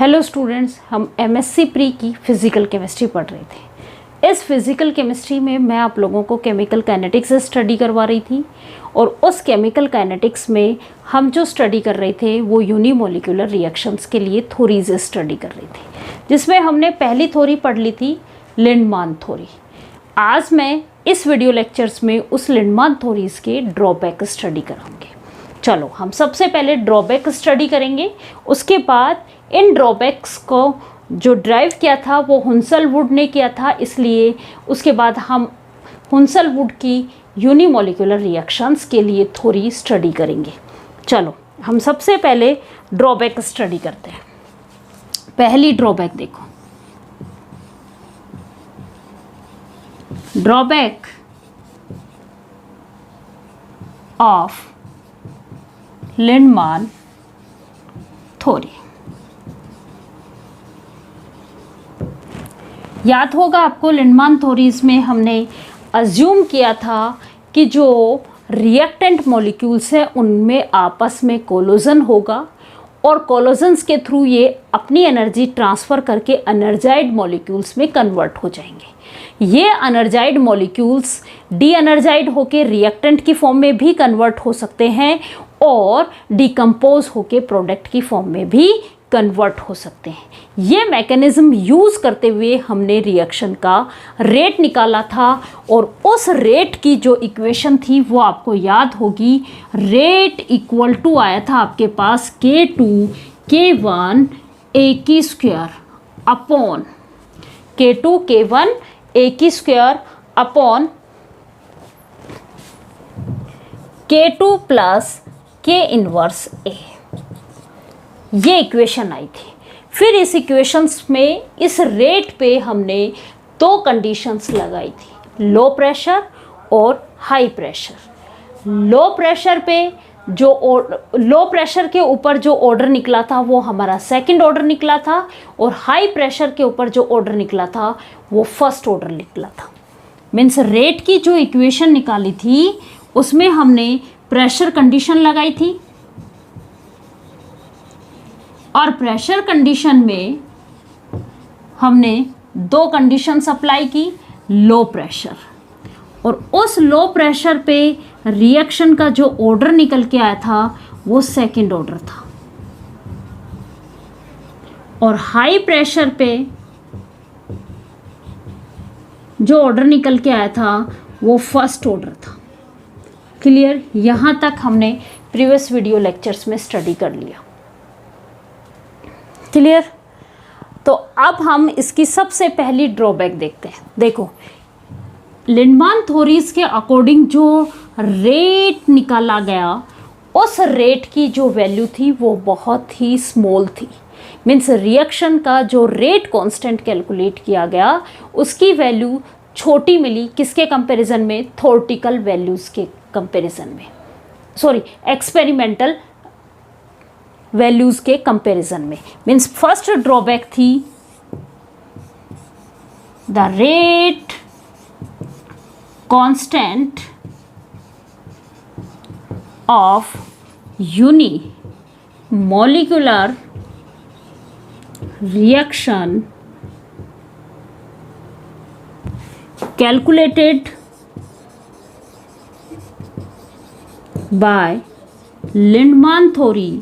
Hello students, हम MSc pre की physical chemistry पढ़ रहे थे। इस फिज़िकल केमिस्ट्री में मैं आप लोगों को केमिकल काइनेटिक्स स्टडी करवा रही थी और उस केमिकल काइनेटिक्स में हम जो स्टडी कर रहे थे वो यूनिमोलिकुलर रिएक्शंस के लिए थ्योरीज स्टडी कर रहे थे, जिसमें हमने पहली थ्योरी पढ़ ली थी लिंडमान थ्योरी। आज मैं इस वीडियो लेक्चर्स में उस लिंडमान थ्योरीज के ड्रॉबैक स्टडी कराऊंगी। चलो हम सबसे पहले ड्रॉबैक स्टडी करेंगे, उसके बाद इन ड्रॉबैक्स को जो ड्राइव किया था वो हुंसलवुड ने किया था, इसलिए उसके बाद हम हुंसलवुड की यूनिमोलिकुलर रिएक्शंस के लिए थ्योरी स्टडी करेंगे। चलो हम सबसे पहले ड्रॉबैक स्टडी करते हैं। पहली ड्रॉबैक देखो, ड्रॉबैक ऑफ लिंडमान थ्योरी। याद होगा आपको, लिंडमान थ्योरीज में हमने अज्यूम किया था कि जो रिएक्टेंट मॉलिक्यूल्स हैं उनमें आपस में कोलोजन होगा और कोलोजन्स के थ्रू ये अपनी एनर्जी ट्रांसफ़र करके एनर्जाइड मॉलिक्यूल्स में कन्वर्ट हो जाएंगे। ये एनर्जाइड मॉलिक्यूल्स डी एनर्जाइड होके रिएक्टेंट की फॉर्म में भी कन्वर्ट हो सकते हैं और डिकम्पोज होके प्रोडक्ट की फॉर्म में भी कन्वर्ट हो सकते हैं। ये मैकेनिज्म यूज़ करते हुए हमने रिएक्शन का रेट निकाला था और उस रेट की जो इक्वेशन थी वो आपको याद होगी। रेट इक्वल टू आया था आपके पास K2 K1 A की square upon K2 K1 A की square upon K2 plus K inverse A। ये इक्वेशन आई थी। फिर इस इक्वेशंस में इस रेट पे हमने दो कंडीशंस लगाई थी, लो प्रेशर और हाई प्रेशर। लो प्रेशर पे लो प्रेशर के ऊपर जो ऑर्डर निकला था वो हमारा सेकंड ऑर्डर निकला था और हाई प्रेशर के ऊपर जो ऑर्डर निकला था वो फर्स्ट ऑर्डर निकला था। मीन्स रेट की जो इक्वेशन निकाली थी उसमें हमने प्रेशर कंडीशन लगाई थी और प्रेशर कंडीशन में हमने दो कंडीशंस अप्लाई की, लो प्रेशर और उस लो प्रेशर पे रिएक्शन का जो ऑर्डर निकल के आया था वो सेकंड ऑर्डर था और हाई प्रेशर पे जो ऑर्डर निकल के आया था वो फर्स्ट ऑर्डर था। क्लियर? यहाँ तक हमने प्रीवियस वीडियो लेक्चर्स में स्टडी कर लिया। क्लियर? तो अब हम इसकी सबसे पहली ड्रॉबैक देखते हैं। देखो, लिंडमान थ्योरीज के अकॉर्डिंग जो रेट निकाला गया उस रेट की जो वैल्यू थी वो बहुत ही स्मॉल थी। मीन्स रिएक्शन का जो रेट कांस्टेंट कैलकुलेट किया गया उसकी वैल्यू छोटी मिली। किसके कंपैरिजन में? थ्योरेटिकल वैल्यूज़ के कंपैरिजन में, सॉरी एक्सपेरिमेंटल वैल्यूज़ के कंपैरिजन में। मीन्स फर्स्ट ड्रॉबैक थी the rate constant of unimolecular reaction calculated by Lindemann theory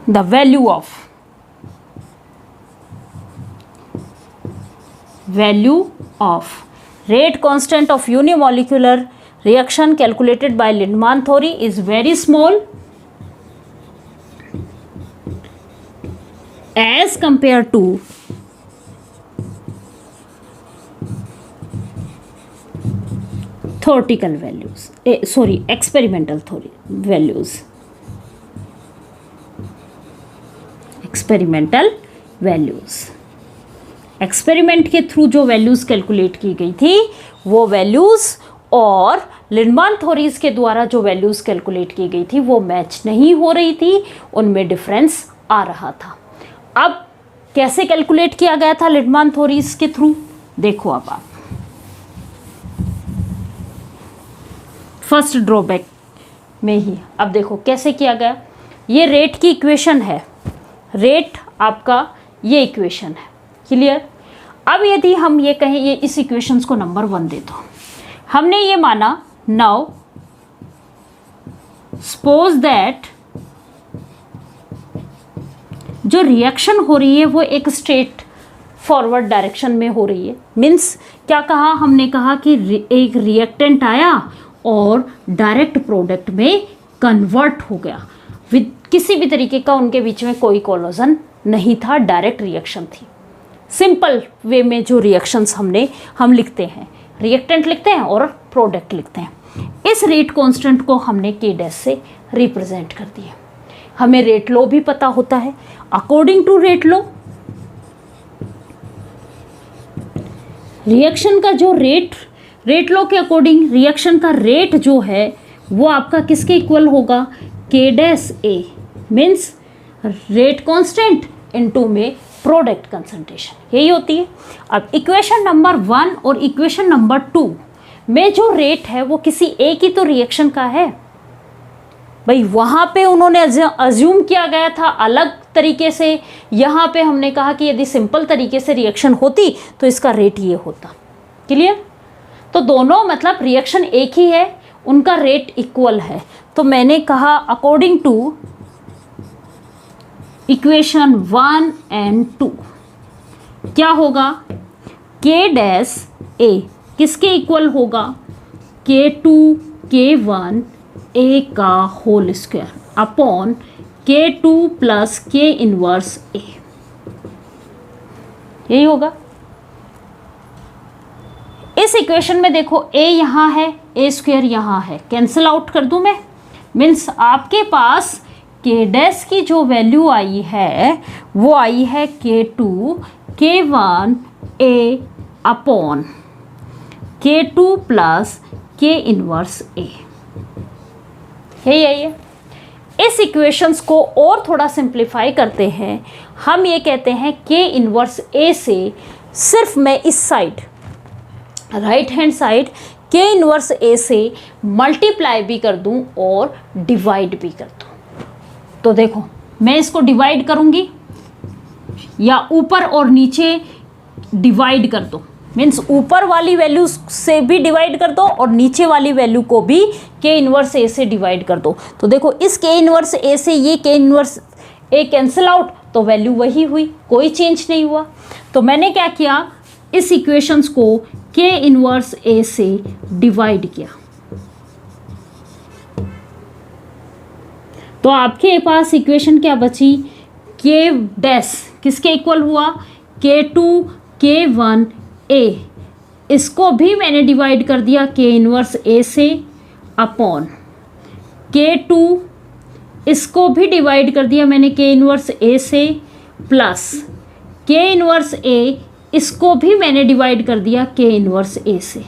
the value of rate constant of unimolecular reaction calculated by Lindemann theory is very small as compared to theoretical values, experimental values, experimental values. Experiment के through जो values calculate की गई थी वो values और Lindeman theories के द्वारा जो वैल्यूज़ कैलकुलेट की गई थी वो मैच नहीं हो रही थी, उनमें डिफरेंस आ रहा था। अब कैसे कैलकुलेट किया गया था लिंडमान थ्योरीज के थ्रू? देखो अब आप फर्स्ट ड्रॉबैक में ही। अब देखो कैसे किया गया, ये रेट की इक्वेशन है, रेट आपका ये इक्वेशन है, क्लियर। अब यदि हम ये कहें, ये इस इक्वेशंस को नंबर 1 दे दो, हमने ये माना नाउ सपोज दैट जो रिएक्शन हो रही है वो एक स्ट्रेट फॉरवर्ड डायरेक्शन में हो रही है। मीन्स क्या कहा, हमने कहा कि एक रिएक्टेंट आया और डायरेक्ट प्रोडक्ट में कन्वर्ट हो गया, विद किसी भी तरीके का उनके बीच में कोई कोलोजन नहीं था, डायरेक्ट रिएक्शन थी। सिंपल वे में जो रिएक्शंस हम लिखते हैं, रिएक्टेंट लिखते हैं और प्रोडक्ट लिखते हैं। इस रेट कांस्टेंट को हमने के डैश से रिप्रेजेंट कर दिया। हमें रेट लॉ भी पता होता है। According to rate law, reaction का जो रेट लॉ के अकॉर्डिंग रिएक्शन का रेट जो है वो आपका किसके इक्वल होगा, k dash A, means rate constant into में प्रोडक्ट कंसंट्रेशन, यही होती है। अब इक्वेशन नंबर 1 और इक्वेशन नंबर 2 में जो रेट है वो किसी एक ही तो रिएक्शन का है भाई। वहाँ पे उन्होंने अज्यूम किया गया था अलग तरीके से, यहाँ पे हमने कहा कि यदि सिंपल तरीके से रिएक्शन होती तो इसका रेट ये होता, क्लियर। तो दोनों मतलब रिएक्शन एक ही है, उनका रेट इक्वल है। तो मैंने कहा अकॉर्डिंग टू इक्वेशन 1 एंड 2 क्या होगा, के डैश ए किसके इक्वल होगा, K2 K1 A का whole square upon K2 plus K inverse A, यही होगा। इस इक्वेशन में देखो A यहाँ है, A स्क्वायर यहाँ है, कैंसिल आउट कर दूं मैं। मीन्स आपके पास K डैश की जो वैल्यू आई है वो आई है K2 K1 A upon K2 plus K inverse A, यही है। इस इक्वेशंस को और थोड़ा सिंप्लीफाई करते हैं, हम ये कहते हैं K इनवर्स A से सिर्फ मैं इस side right hand side K inverse A से मल्टीप्लाई भी कर दूं और डिवाइड भी कर दूं। तो देखो मैं इसको डिवाइड करूंगी या ऊपर और नीचे डिवाइड कर दो, मीन्स ऊपर वाली वैल्यू से भी डिवाइड कर दो और नीचे वाली वैल्यू को भी K इनवर्स A से डिवाइड कर दो। तो देखो इस K इनवर्स A से ये K inverse A cancel out, तो वैल्यू वही हुई, कोई चेंज नहीं हुआ। तो मैंने क्या किया, इस इक्वेशंस को K इनवर्स A से डिवाइड किया, तो आपके पास इक्वेशन क्या बची, K डैश किसके इक्वल हुआ, K2 K1 A, इसको भी मैंने डिवाइड कर दिया K इनवर्स A से अपॉन K2, इसको भी डिवाइड कर दिया मैंने K इनवर्स A से प्लस K इनवर्स A, इसको भी मैंने डिवाइड कर दिया K इनवर्स A से।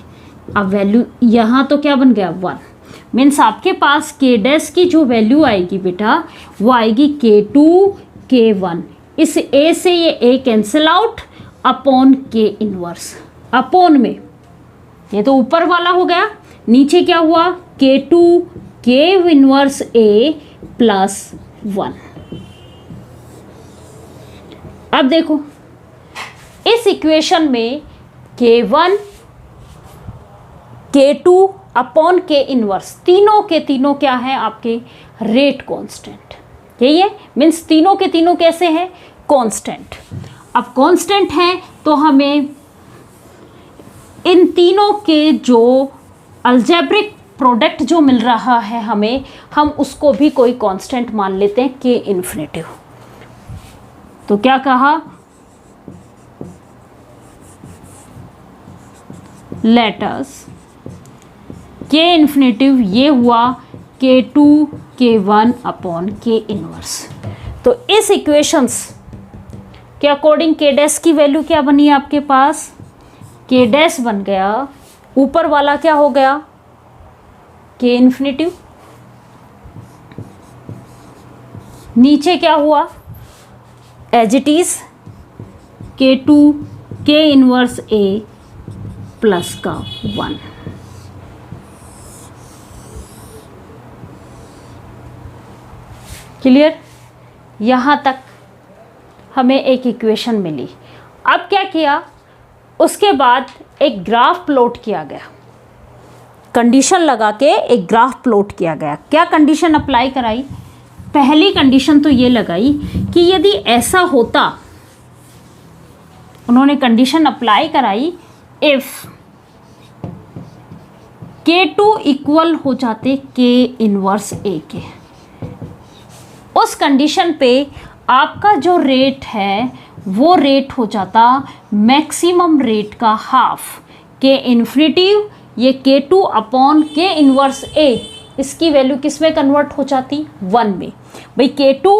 अब वैल्यू यहाँ तो क्या बन गया 1, मीन्स आपके पास K डैश की जो वैल्यू आएगी बेटा वो आएगी K2 K1, इस A से ये A cancel out upon K inverse, upon में ये तो ऊपर वाला हो गया, नीचे क्या हुआ K2 K inverse A plus 1। अब देखो इस इक्वेशन में K1 K2 upon K inverse, तीनों के तीनों क्या है आपके रेट कांस्टेंट, यही है। मीन्स तीनों के तीनों कैसे हैं, कांस्टेंट। अब कांस्टेंट है तो हमें इन तीनों के जो अलजेब्रिक प्रोडक्ट जो मिल रहा है हमें, हम उसको भी कोई कांस्टेंट मान लेते हैं K इन्फिनिटिव। तो क्या कहा, लेट अस K इन्फिनिटिव ये हुआ K2 K1 upon K inverse. तो इस इक्वेशंस के अकॉर्डिंग K डैश की वैल्यू क्या बनी आपके पास, K डैश बन गया, ऊपर वाला क्या हो गया K इन्फिनिटिव, नीचे क्या हुआ as it is K2 K inverse A plus का 1। क्लियर? यहाँ तक हमें एक इक्वेशन मिली। अब क्या किया, उसके बाद एक ग्राफ प्लॉट किया गया, कंडीशन लगा के एक ग्राफ प्लॉट किया गया। क्या कंडीशन अप्लाई कराई? पहली कंडीशन तो ये लगाई कि यदि ऐसा होता, उन्होंने कंडीशन अप्लाई कराई, इफ K2 इक्वल हो जाते K इनवर्स A के, उस कंडीशन पे आपका जो रेट है वो रेट हो जाता मैक्सिमम रेट का हाफ। K इन्फिनिटिव, ये K2 upon K inverse A, इसकी वैल्यू किस में कन्वर्ट हो जाती? 1 में। भाई K2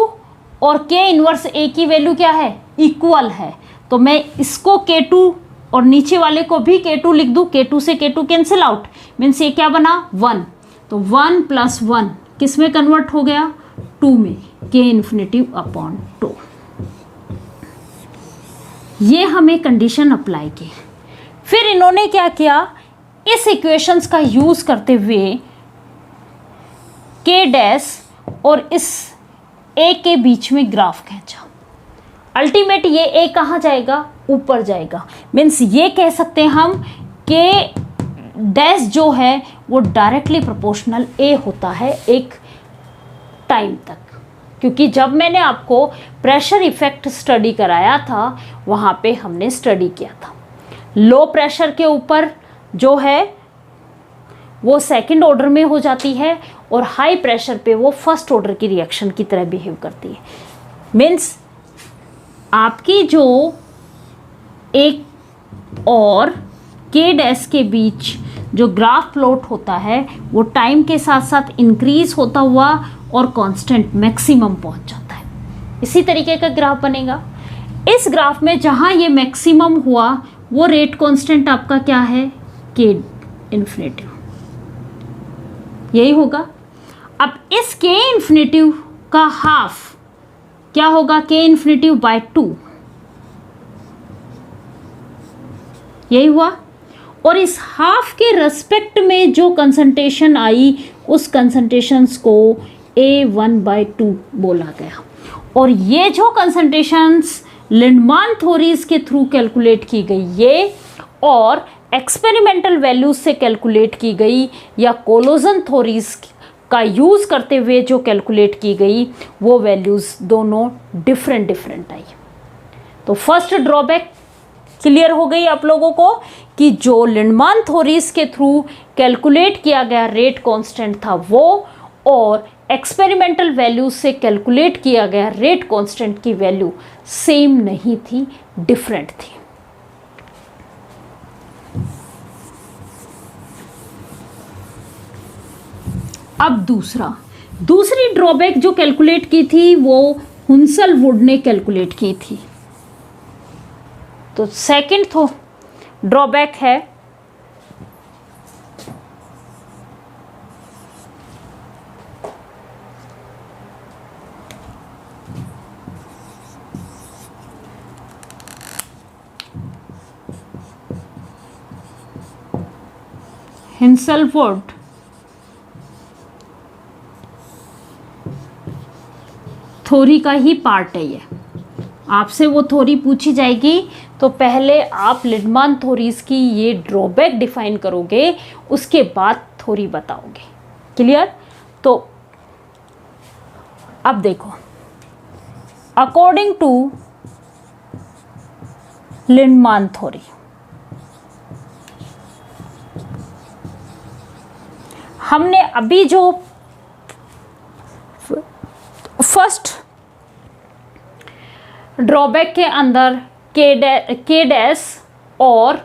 और K इनवर्स A की वैल्यू क्या है? इक्वल है। तो मैं इसको K2 और नीचे वाले को भी K2 लिख दूँ, K2 से K2 कैंसिल आउट, मीन्स ये क्या बना? 1। तो 1 + 1 किस में कन्वर्ट हो गया? 2 में, K इन्फिनिटिव अपॉन 2। ये हमें कंडीशन अप्लाई की। फिर इन्होंने क्या किया, इस इक्वेशंस का यूज करते हुए K डैश और इस A के बीच में ग्राफ खींचा। अल्टीमेट ये A कहाँ जाएगा? ऊपर जाएगा। मीन्स ये कह सकते हैं हम K डैश जो है वो डायरेक्टली प्रोपोर्शनल A होता है एक टाइम तक, क्योंकि जब मैंने आपको प्रेशर इफेक्ट स्टडी कराया था वहाँ पे हमने स्टडी किया था, लो प्रेशर के ऊपर जो है वो सेकंड ऑर्डर में हो जाती है और हाई प्रेशर पे वो फर्स्ट ऑर्डर की रिएक्शन की तरह बिहेव करती है। मीन्स आपकी जो एक और K डैश के बीच जो ग्राफ प्लॉट होता है वो टाइम के साथ साथ इंक्रीज होता हुआ और कांस्टेंट मैक्सिमम पहुंच जाता है। इसी तरीके का ग्राफ बनेगा। इस ग्राफ में जहां ये मैक्सिमम हुआ वो रेट कांस्टेंट आपका क्या है? K इन्फिनिटिव, यही होगा। अब इस K इन्फिनिटिव का हाफ क्या होगा? K इन्फिनिटिव बाय 2, यही हुआ। और इस हाफ के रेस्पेक्ट में जो कंसंट्रेशन आई उस कंसंट्रेशंस को A1/2 बोला गया। और ये जो कंसंट्रेशंस लिंडमान थ्योरीज के थ्रू कैलकुलेट की गई ये और एक्सपेरिमेंटल वैल्यूज से कैलकुलेट की गई या कोलोजन थ्योरीज का यूज़ करते हुए जो कैलकुलेट की गई वो वैल्यूज़ दोनों डिफरेंट आई। तो फर्स्ट ड्रॉबैक क्लियर हो गई आप लोगों को कि जो लिंडमान थ्योरीज के थ्रू कैलकुलेट किया गया रेट कांस्टेंट था वो और एक्सपेरिमेंटल वैल्यूज से कैलकुलेट किया गया रेट कांस्टेंट की वैल्यू सेम नहीं थी, डिफरेंट थी। अब दूसरी ड्रॉबैक जो कैलकुलेट की थी वो हुंसलवुड ने कैलकुलेट की थी। तो सेकंड तो ड्रॉबैक है हुंसलवुड थ्योरी का ही पार्ट है ये। आपसे वो थ्योरी पूछी जाएगी तो पहले आप लिंडमान थ्योरीज की ये ड्रॉबैक डिफाइन करोगे, उसके बाद थ्योरी बताओगे। क्लियर? तो अब देखो, अकॉर्डिंग टू लिंडमान थ्योरी हमने अभी जो फर्स्ट ड्रॉबैक के अंदर K डैश और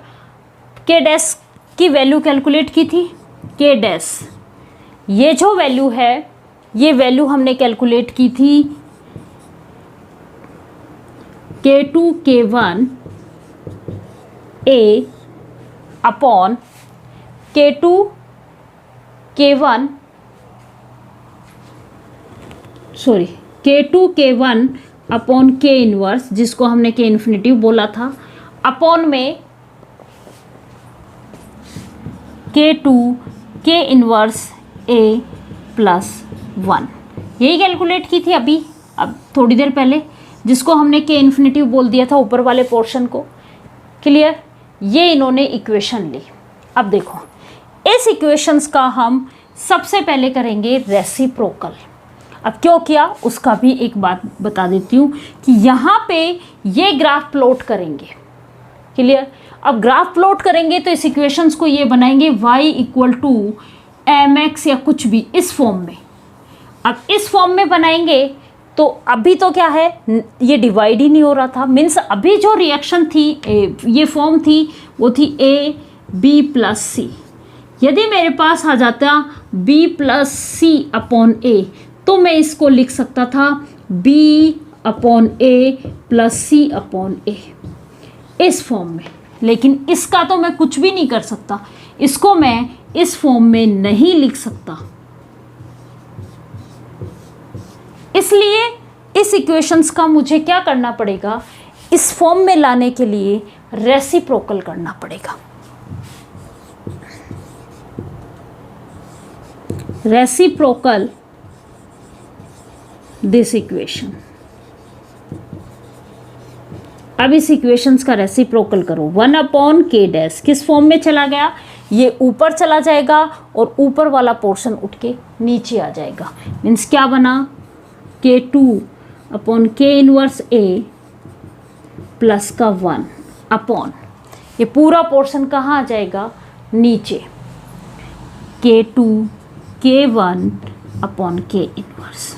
K डैश की वैल्यू कैलकुलेट की थी। K डैश ये जो वैल्यू है ये वैल्यू हमने कैलकुलेट की थी K2 K1 A upon K2 K1 K2 K1 upon K inverse, जिसको हमने K इन्फिनिटिव बोला था, अपॉन में K2 K इनवर्स A +1। यही कैलकुलेट की थी अभी, अब थोड़ी देर पहले, जिसको हमने के इन्फिनिटिव बोल दिया था ऊपर वाले पोर्शन को। क्लियर? ये इन्होंने इक्वेशन ली। अब देखो इस इक्वेशंस का हम सबसे पहले करेंगे रेसिप्रोकल। अब क्यों किया उसका भी एक बात बता देती हूँ कि यहाँ पे ये ग्राफ प्लॉट करेंगे। क्लियर? अब ग्राफ प्लॉट करेंगे तो इस इक्वेशंस को ये बनाएंगे y equal to m x या कुछ भी इस फॉर्म में। अब इस फॉर्म में बनाएंगे तो अभी तो क्या है, ये डिवाइड ही नहीं हो रहा था, मीन्स अभी जो रिएक्शन थी ये फॉर्म थी वो थी ए बी प्लस सी। यदि मेरे पास आ जाता बी प्लस सी अपॉन ए तो मैं इसको लिख सकता था बी अपॉन ए प्लस सी अपॉन ए इस फॉर्म में। लेकिन इसका तो मैं कुछ भी नहीं कर सकता, इसको मैं इस फॉर्म में नहीं लिख सकता, इसलिए इस इक्वेशंस का मुझे क्या करना पड़ेगा, इस फॉर्म में लाने के लिए रेसिप्रोकल करना पड़ेगा। Reciprocal this equation. अब इस इक्वेशंस का रेसिप्रोकल करो। 1 अपॉन के डैश किस फॉर्म में चला गया, ये ऊपर चला जाएगा और ऊपर वाला पोर्शन उठ के नीचे आ जाएगा। मीन्स क्या बना, K2 अपॉन के इनवर्स ए प्लस का 1 अपॉन ये पूरा पोर्शन कहाँ आ जाएगा, नीचे, K2 K1 अपॉन के इनवर्स।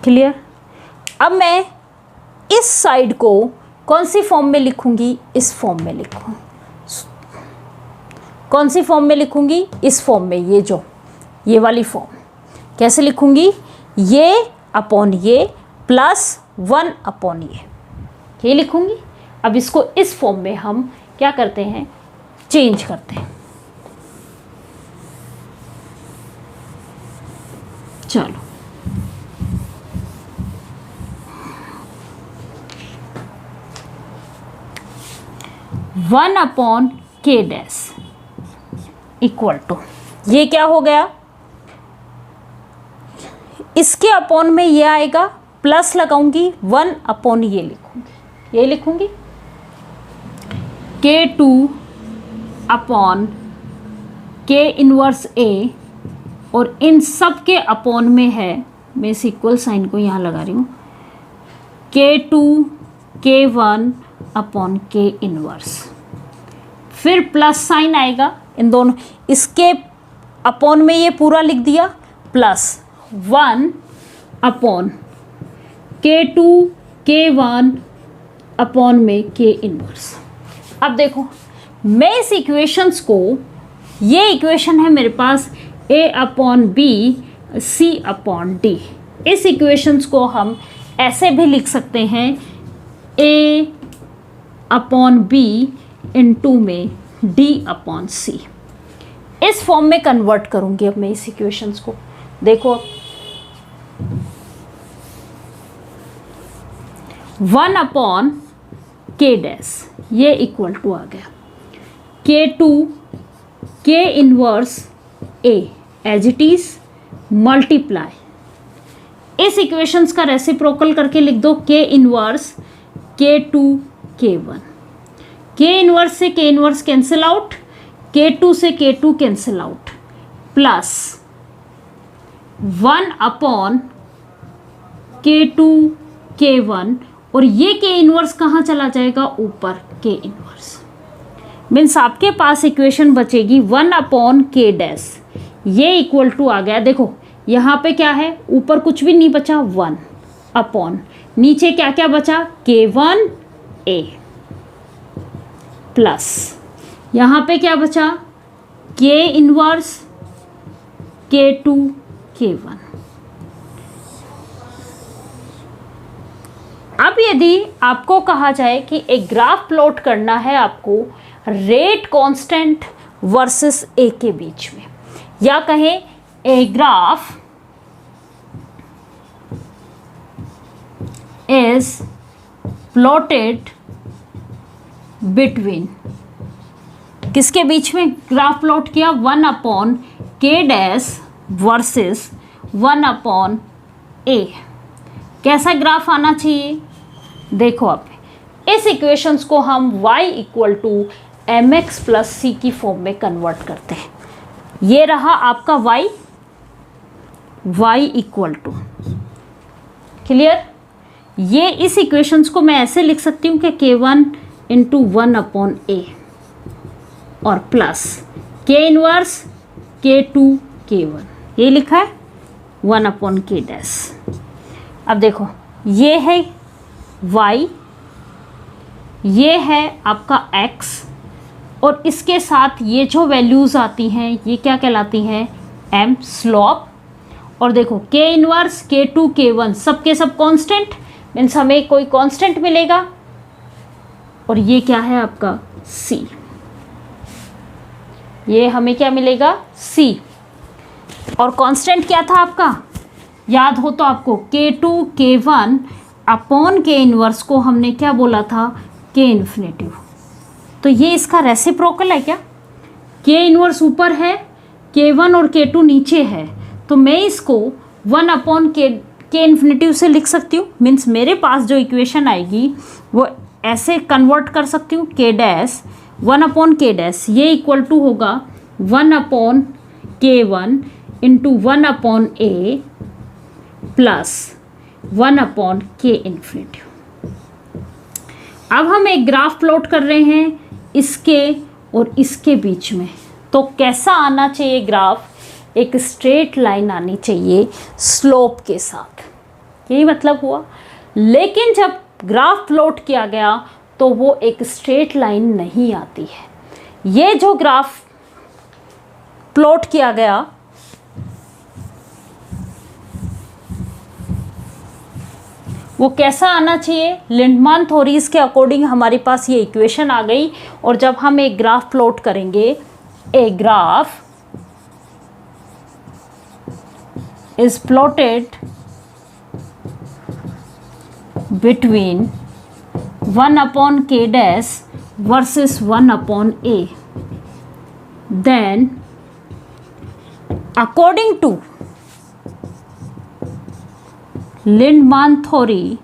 क्लियर? अब मैं इस साइड को कौन सी फॉर्म में लिखूंगी, इस फॉर्म में लिखूंगी। कौन सी फॉर्म में लिखूंगी, इस फॉर्म में, ये वाली फॉर्म। कैसे लिखूंगी, ये अपॉन ये प्लस 1 अपॉन ये लिखूंगी। अब इसको इस फॉर्म में हम क्या करते हैं, चेंज करते हैं। चलो 1 अपॉन के डैश इक्वल टू, ये क्या हो गया, इसके अपॉन में ये आएगा, प्लस लगाऊंगी 1 अपॉन ये लिखूंगी, ये लिखूंगी K2 अपॉन के इनवर्स ए, और इन सब के अपॉन में है, मैं इस इक्वल साइन को यहाँ लगा रही हूँ, K2 K1 अपॉन के इनवर्स, फिर प्लस साइन आएगा इन दोनों, इसके अपॉन में ये पूरा लिख दिया, plus 1 upon K2 K1 upon में के इनवर्स। अब देखो मैं इस इक्वेशंस को, ये इक्वेशन है मेरे पास A upon B C upon D, इस इक्वेशंस को हम ऐसे भी लिख सकते हैं A अपॉन बी इंटू में D अपॉन सी। इस फॉर्म में कन्वर्ट करूंगी अब मैं इस इक्वेशंस को। देखो 1 अपॉन के डैश, ये इक्वल टू आ गया K2 के inverse A as it is multiply, इस इक्वेशंस का रेसिप्रोकल करके लिख दो के इनवर्स K2 K1, के इनवर्स से के इनवर्स कैंसिल आउट, K2 से K2 cancel out, plus 1 upon K2 K1, और ये के इनवर्स कहाँ चला जाएगा, ऊपर के इनवर्स। मीन्स आपके पास इक्वेशन बचेगी 1 अपॉन के डैश, ये इक्वल टू आ गया। देखो यहाँ पे क्या है, ऊपर कुछ भी नहीं बचा, 1 अपॉन नीचे क्या क्या बचा, K1 A प्लस यहाँ पे क्या बचा, के इनवर्स K2 K1। अब यदि आपको कहा जाए कि एक ग्राफ प्लॉट करना है आपको रेट कांस्टेंट वर्सेस ए के बीच में, या कहें a graph is plotted between, किसके बीच में ग्राफ प्लॉट किया, 1 अपॉन के डैश वर्सेस 1/a। कैसा ग्राफ आना चाहिए? देखो अब इस इक्वेशंस को हम y equal to mx plus C की फॉर्म में कन्वर्ट करते हैं। ये रहा आपका y इक्वल टू, क्लियर? ये इस इक्वेशंस को मैं ऐसे लिख सकती हूँ कि k1 इंटू 1/a और plus k inverse k2 k1, ये लिखा है 1/k डैश। अब देखो ये है y, ये है आपका x, और इसके साथ ये जो वैल्यूज़ आती हैं ये क्या कहलाती हैं? m slope. और देखो k इनवर्स k2 k1 सब के सब कांस्टेंट, मीन्स हमें कोई कांस्टेंट मिलेगा। और ये क्या है आपका c, ये हमें क्या मिलेगा? c। और कांस्टेंट क्या था आपका? याद हो तो आपको k2 k1 upon k inverse को हमने क्या बोला था? k infinitive. तो ये इसका रेसिप्रोकल है क्या? k इनवर्स ऊपर है, k1 और k2 नीचे है, तो मैं इसको 1/k इन्फिनेटिव से लिख सकती हूँ। मीन्स मेरे पास जो इक्वेशन आएगी वो ऐसे कन्वर्ट कर सकती हूँ, k डैश 1/k डैश ये इक्वल टू होगा 1/k1 into 1/a plus 1/k infinitive. अब हम एक ग्राफ प्लॉट कर रहे हैं इसके और इसके बीच में, तो कैसा आना चाहिए ग्राफ? एक स्ट्रेट लाइन आनी चाहिए स्लोप के साथ, यही मतलब हुआ। लेकिन जब ग्राफ प्लॉट किया गया तो वो एक स्ट्रेट लाइन नहीं आती है। ये जो ग्राफ प्लॉट किया गया वो कैसा आना चाहिए? लिंडमान थ्योरीज के अकॉर्डिंग हमारे पास ये इक्वेशन आ गई। और जब हम एक ग्राफ प्लॉट करेंगे, a graph is plotted between 1/k dash versus 1/a, then according to Lindemann theory,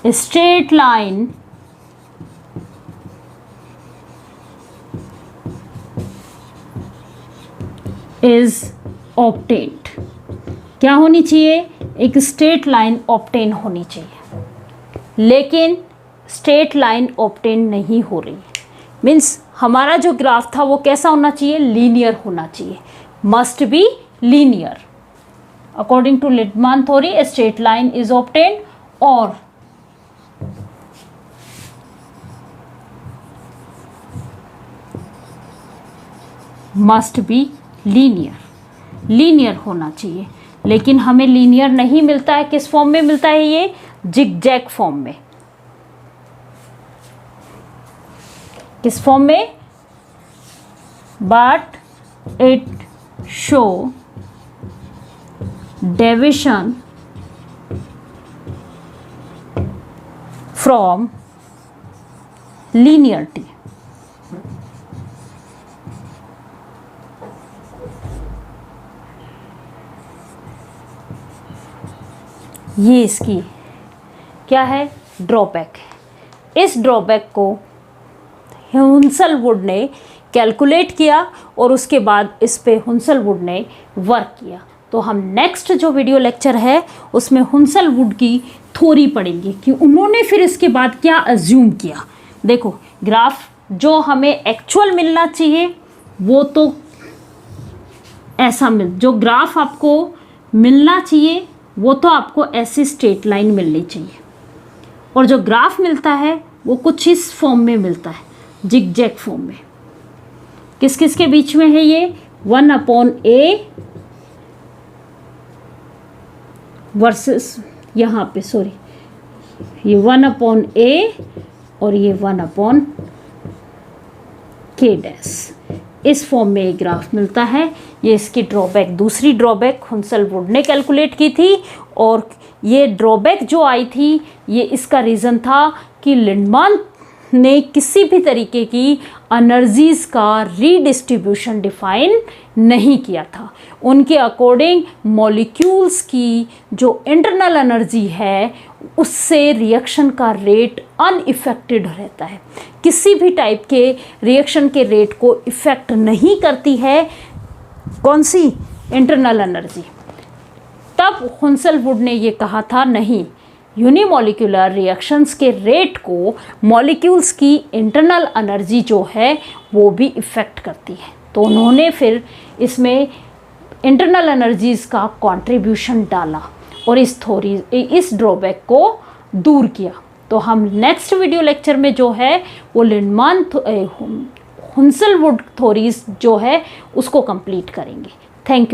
a straight line is obtained। क्या होनी चाहिए? एक स्ट्रेट लाइन ऑब्टेन होनी चाहिए, लेकिन स्ट्रेट लाइन ऑब्टेन नहीं हो रही। मीन्स हमारा जो ग्राफ था वो कैसा होना चाहिए? लीनियर होना चाहिए, must be linear. According to Lindemann theory a straight line is obtained और मस्ट बी लीनियर होना चाहिए। लेकिन हमें लीनियर नहीं मिलता है। किस फॉर्म में मिलता है? ये जिगजैग फॉर्म में। किस फॉर्म में? But it show deviation from linearity. ये इसकी क्या है? ड्रॉबैक है। इस ड्रॉबैक को हुंसलवुड ने कैलकुलेट किया और उसके बाद इस पे हुंसलवुड ने वर्क किया। तो हम नेक्स्ट जो वीडियो लेक्चर है उसमें हुंसलवुड की थ्योरी पढ़ेंगे कि उन्होंने फिर इसके बाद क्या अज्यूम किया। देखो ग्राफ जो हमें एक्चुअल मिलना चाहिए वो तो ऐसा जो ग्राफ आपको मिलना चाहिए वो तो आपको ऐसी स्ट्रेट लाइन मिलनी चाहिए, और जो ग्राफ मिलता है वो कुछ इस फॉर्म में मिलता है, जिगजैग फॉर्म में। किस किस के बीच में है ये? 1/a वर्सेस यहाँ पे सॉरी ये 1/a और ये 1/k डैश, इस फॉर्म में एक ग्राफ मिलता है। ये इसकी ड्रॉबैक, दूसरी ड्रॉबैक हुंसलवुड ने कैलकुलेट की थी, और ये ड्रॉबैक जो आई थी ये इसका रीज़न था कि लिंडमान ने किसी भी तरीके की एनर्जीज़ का रीडिस्ट्रीब्यूशन डिफाइन नहीं किया था। उनके अकॉर्डिंग मॉलिक्यूल्स की जो इंटरनल एनर्जी है उससे रिएक्शन का रेट अनइफेक्टेड रहता है, किसी भी टाइप के रिएक्शन के रेट को इफ़ेक्ट नहीं करती है कौन सी इंटरनल एनर्जी। तब हुंसलवुड ने ये कहा था नहीं, यूनिमोलिकुलर रिएक्शंस के रेट को मॉलिक्यूल्स की इंटरनल एनर्जी जो है वो भी इफ़ेक्ट करती है। तो उन्होंने फिर इसमें इंटरनल एनर्जीज़ का कंट्रीब्यूशन डाला और इस ड्रॉबैक को दूर किया। तो हम नेक्स्ट वीडियो लेक्चर में जो है वो लिंडमान हुंसलवुड थ्योरीज जो है उसको कंप्लीट करेंगे। Thank you.